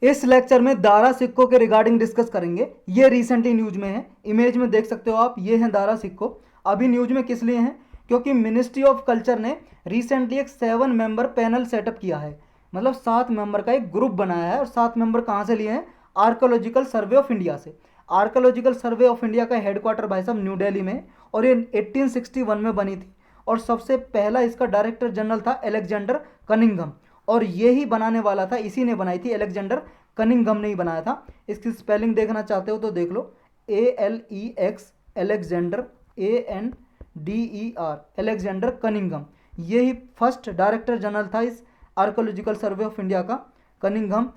इस लेक्चर में दारा सिक्कों के रिगार्डिंग डिस्कस करेंगे। ये रिसेंटली न्यूज में है, इमेज में देख सकते हो आप, ये हैं दारा सिक्को। अभी न्यूज में किस लिए हैं? क्योंकि मिनिस्ट्री ऑफ कल्चर ने रिसेंटली एक 7 मेंबर पैनल सेटअप किया है, मतलब 7 मेंबर का एक ग्रुप बनाया है। और 7 मेंबर कहाँ से लिए हैं? आर्कोलॉजिकल सर्वे ऑफ इंडिया से। आर्कोलॉजिकल सर्वे ऑफ इंडिया का हेडक्वार्टर भाई साहब न्यू दिल्ली में, और ये 1861 में बनी थी। और सबसे पहला इसका डायरेक्टर जनरल था एलेक्जेंडर कनिंघम, और यही बनाने वाला था, इसी ने बनाई थी, एलेक्जेंडर कनिंघम ने ही बनाया था। इसकी स्पेलिंग देखना चाहते हो तो देख लो, ALEX Alexander, ANDER, Alexander Cunningham. यही फर्स्ट डायरेक्टर जनरल था इस आर्कोलॉजिकल सर्वे ऑफ इंडिया का, कनिंघम,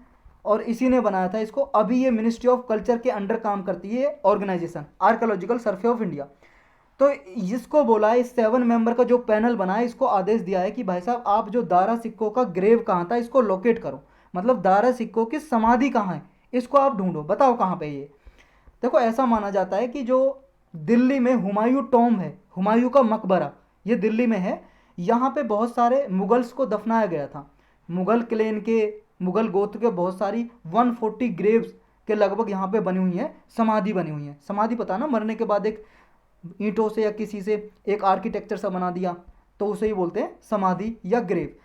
और इसी ने बनाया था इसको। अभी ये मिनिस्ट्री ऑफ कल्चर के अंडर काम करती है organisation, archaeological survey of India. तो इसको बोला है, इस 7 मेंबर का जो पैनल बना है, इसको आदेश दिया है कि भाई साहब आप जो दारा सिक्कों का ग्रेव कहाँ था इसको लोकेट करो, मतलब दारा सिक्कों की समाधि कहाँ है इसको आप ढूंढो, बताओ कहाँ पे ये। देखो ऐसा माना जाता है कि जो दिल्ली में हुमायूं टॉम्ब है, हुमायूं का मकबरा, ये दिल्ली में है। यहाँ पे बहुत सारे मुगल्स को दफनाया गया था, मुगल क्लेन के, मुगल गोत्र के बहुत सारी 140 ग्रेव्स के लगभग यहाँ पे बनी हुई है, समाधि बनी हुई है। समाधि पता ना, मरने के बाद एक ईंटों से या किसी से एक आर्किटेक्चर सा बना दिया, तो उसे ही बोलते हैं समाधि या ग्रेव।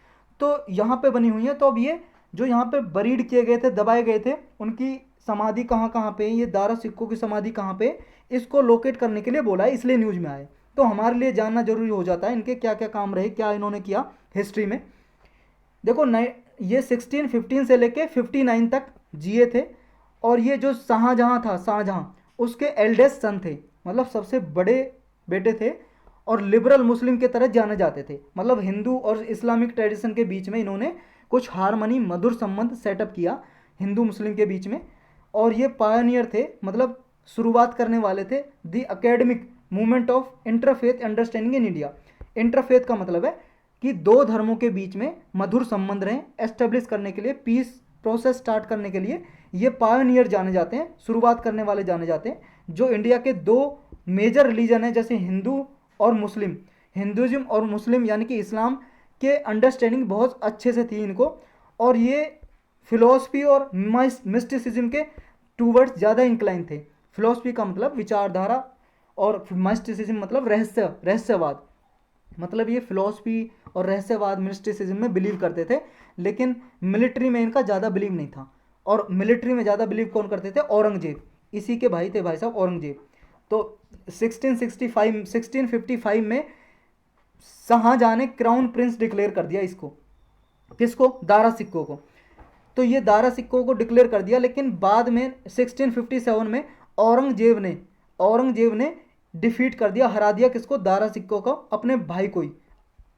तो यहाँ पे बनी हुई है। तो अब ये जो यहाँ पे बरीड किए गए थे, दबाए गए थे, उनकी समाधि कहाँ कहाँ पे, ये दारा सिक्कों की समाधि कहाँ पे, इसको लोकेट करने के लिए बोला है, इसलिए न्यूज में आए। तो हमारे लिए जानना जरूरी हो जाता है इनके क्या क्या काम रहे, क्या इन्होंने किया हिस्ट्री में। देखो ये 1615 से लेके 59 तक जिए थे। और ये जो शाहजहाँ था, शाहजहाँ उसके एल्डेस्ट सन थे, मतलब सबसे बड़े बेटे थे। और लिबरल मुस्लिम के तरह जाने जाते थे, मतलब हिंदू और इस्लामिक ट्रेडिशन के बीच में इन्होंने कुछ हारमनी, मधुर संबंध सेटअप किया हिंदू मुस्लिम के बीच में। और ये पायनियर थे, मतलब शुरुआत करने वाले थे the academic movement of interfaith understanding in India. Interfaith का मतलब है कि दो धर्मों के बीच में मधुर संबंध रहें, एस्टेब्लिश करने के लिए, पीस प्रोसेस स्टार्ट करने के लिए ये पायोनियर जाने जाते हैं, शुरुआत करने वाले जाने जाते हैं। जो इंडिया के दो मेजर रिलीजन है, जैसे हिंदू और मुस्लिम, हिंदुज़म और मुस्लिम यानी कि इस्लाम के अंडरस्टैंडिंग बहुत अच्छे से थी इनको। और ये फिलोसफी और मिस्टिसिज्म के टूवर्ड्स ज़्यादा इंक्लाइन थे। फिलोसफी का मतलब विचारधारा, और मिस्टिसिज्म मतलब रहस्यवाद, मतलब ये फिलोसफी और रहस्यवाद, मिस्टिसिज्म में बिलीव करते थे। लेकिन मिलिट्री में इनका ज़्यादा बिलीव नहीं था। और मिलिट्री में ज़्यादा बिलीव कौन करते थे? औरंगजेब, इसी के भाई थे भाई साहब औरंगजेब। तो 1655 में शाहजहाँ ने क्राउन प्रिंस डिक्लेयर कर दिया इसको, किसको? दारा सिक्कों को। तो ये दारा सिक्कों को डिक्लेयर कर दिया, लेकिन बाद में 1657 में औरंगजेब ने डिफीट कर दिया, हरा दिया, किसको? दारा सिक्कों को, अपने भाई को ही।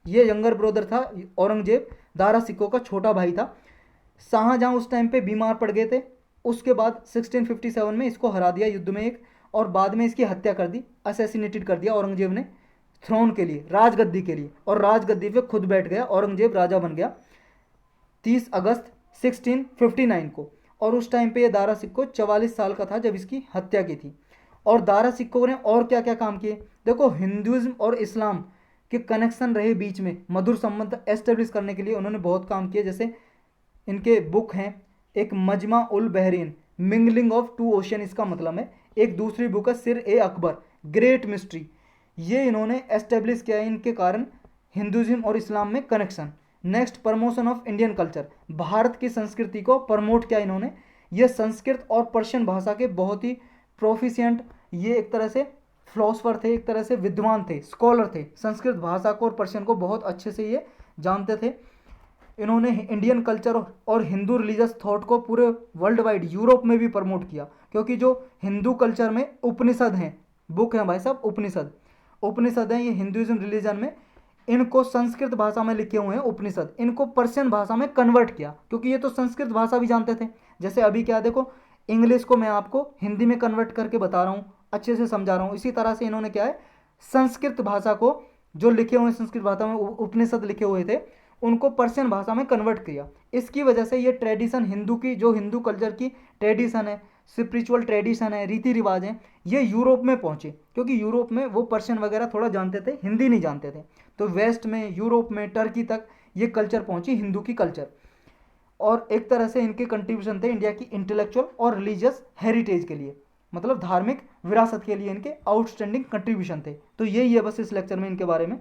ये यंगर ब्रदर था औरंगजेब, दारा सिक्कों का छोटा भाई था। शाहजहाँ उस टाइम पे बीमार पड़ गए थे। उसके बाद 1657 में इसको हरा दिया युद्ध में एक, और बाद में इसकी हत्या कर दी, असैसिनेटेड कर दिया औरंगजेब ने, थ्रोन के लिए, राजगद्दी के लिए। और राजगद्दी पे खुद बैठ गया औरंगजेब, राजा बन गया 30 अगस्त 1659 को। और उस टाइम पे ये दारा सिक्को 44 साल का था जब इसकी हत्या की थी। और दारा सिक्को ने और क्या क्या काम किए? देखो, हिंदुज़म और इस्लाम के कनेक्शन रहे बीच में, मधुर संबंध एस्टेब्लिश करने के लिए उन्होंने बहुत काम किए। जैसे इनके बुक हैं, एक मजमा उल बहरीन, मिंगलिंग ऑफ टू ओशन इसका मतलब है। एक दूसरी बुक है सिर ए अकबर, ग्रेट मिस्ट्री। ये इन्होंने एस्टेब्लिश किया है, इनके कारण हिंदुज़म और इस्लाम में connection. Next, promotion of Indian culture, Bharat की संस्कृति को प्रमोट किया इन्होंने। ये संस्कृत और पर्शियन भाषा के बहुत ही प्रोफिशिएंट, ये एक तरह से फिलोसफर थे, एक तरह से विद्वान थे, स्कॉलर थे। संस्कृत भाषा को और पर्शियन को बहुत अच्छे से ये जानते थे। इन्होंने इंडियन कल्चर और हिंदू रिलीजियस थॉट को पूरे वर्ल्ड वाइड, यूरोप में भी प्रमोट किया। क्योंकि जो हिंदू कल्चर में उपनिषद हैं, बुक हैं भाई साहब, उपनिषद हैं ये हिंदुइज्म रिलीजन में, इनको संस्कृत भाषा में लिखे हुए हैं उपनिषद, इनको पर्शियन भाषा में कन्वर्ट किया, क्योंकि ये तो संस्कृत भाषा भी जानते थे। जैसे अभी क्या, देखो, इंग्लिश को मैं आपको हिंदी में कन्वर्ट करके बता रहा हूँ, अच्छे से समझा रहा हूँ, इसी तरह से इन्होंने क्या है, संस्कृत भाषा को, जो लिखे हुए संस्कृत भाषा में उपनिषद लिखे हुए थे, उनको पर्शियन भाषा में कन्वर्ट किया। इसकी वजह से ये ट्रेडिशन, हिंदू की, जो हिंदू कल्चर की ट्रेडिशन है, स्पिरिचुअल ट्रेडिशन है, रीति रिवाज हैं, ये यूरोप में पहुँचे। क्योंकि यूरोप में वो पर्शियन वगैरह थोड़ा जानते थे, हिंदी नहीं जानते थे। तो वेस्ट में, यूरोप में, टर्की तक ये कल्चर पहुँची, हिंदू की कल्चर। और एक तरह से इनके कंट्रीब्यूशन थे इंडिया की इंटेलेक्चुअल और रिलीजियस हेरिटेज के लिए, मतलब धार्मिक विरासत के लिए इनके आउटस्टैंडिंग कंट्रीब्यूशन थे। तो यही है बस इस लेक्चर में इनके बारे में।